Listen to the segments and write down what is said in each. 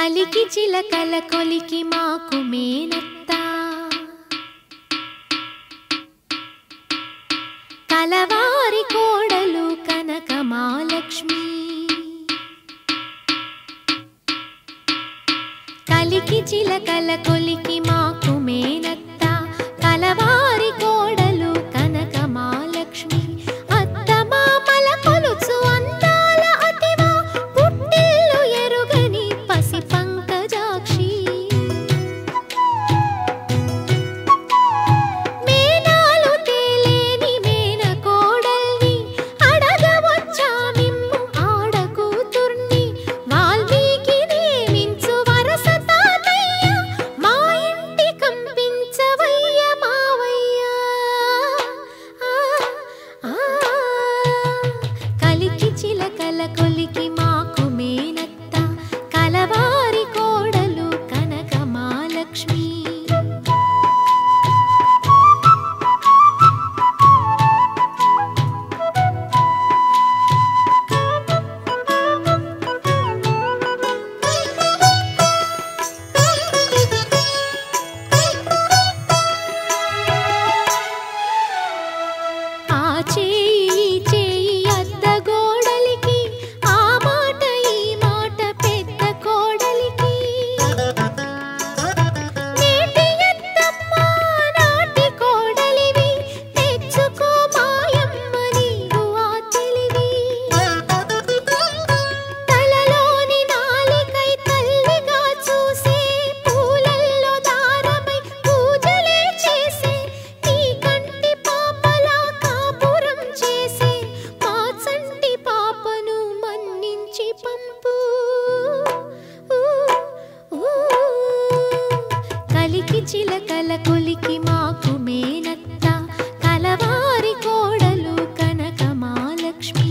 కలికి చిలకల కొలికి మాకు మేనత్త కలవారి కోడలు కనక మహాలక్ష్మి కలికి చిలకల కొలికి మాకు మేనత్త కలవారి కోడలు కనక మహాలక్ష్మి అత్త మామల కొలుచు అందాల అతివా పుట్టిల్లు ఎరుగని పసి పంకజాక్షి మేనాలు తేలేని మేన కోడల్ని అడగవచ్చా మిమ్ము ఆడకూతుర్ని వాల్మీకి నియమించు వరస తాతయ్య మా ఇంటి కంపించవయ్య మావయ్య కలికి చిలకల కొలికి మాకు మేనత్త కలవారి కోడలు కనక మహాలక్ష్మి ఆ చేయి చేయి అత్త గోడలికి ఆ మాట ఈ మాట పెద్ద కోడలికి నేటి ఎత్తమ్మ నాటి కోడలివి తెచ్చుకో మాయమ్మ నీవు ఆ తెలివి తలలోని నాలికై తల్లిగా చూసే పూలల్లో దారమై పూజలే చేసే నీ కంటి పాపలా కాపురం చేసే మా చంటి పాపను మన్నించి పంపు కలికి చిలకల కొలికి మాకు మేనత్త కలవారి కోడలు కనక మహాలక్ష్మి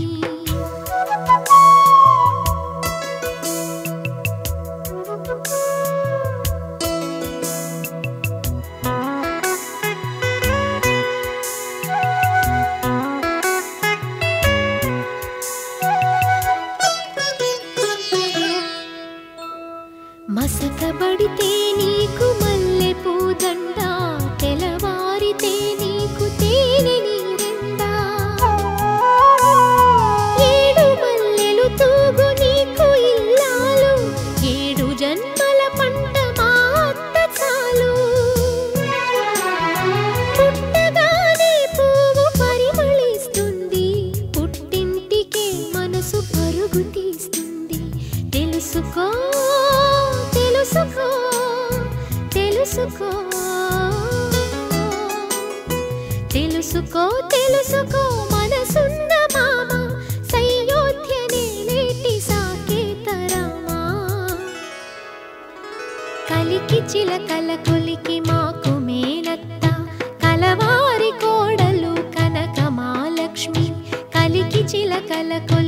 మసకబడితే నీకు మల్లె పూదండ తెలవారితే నీకు తేనె నీరెండా ఏడు మల్లెలు తూగు నీకు ఇల్లాలు ఏడు జన్మల పంట మా అత్త చాలు పుట్టగానే పువ్వు పరిమళిస్తుంది పుట్టింటికే మనసు పరుగు తీస్తుంది తెలుసుకో తెలుసుకో తెలుసుకో తెలుసుకో తెలుసుకో మనసున్న మామ సయోధ్యనే నేటి సాకేతరామా కలికి చిలకల కొలికి మాకు మేనత్త కలవారి కోడలు కనక మహాలక్ష్మి కలికి చిలకల కొలికి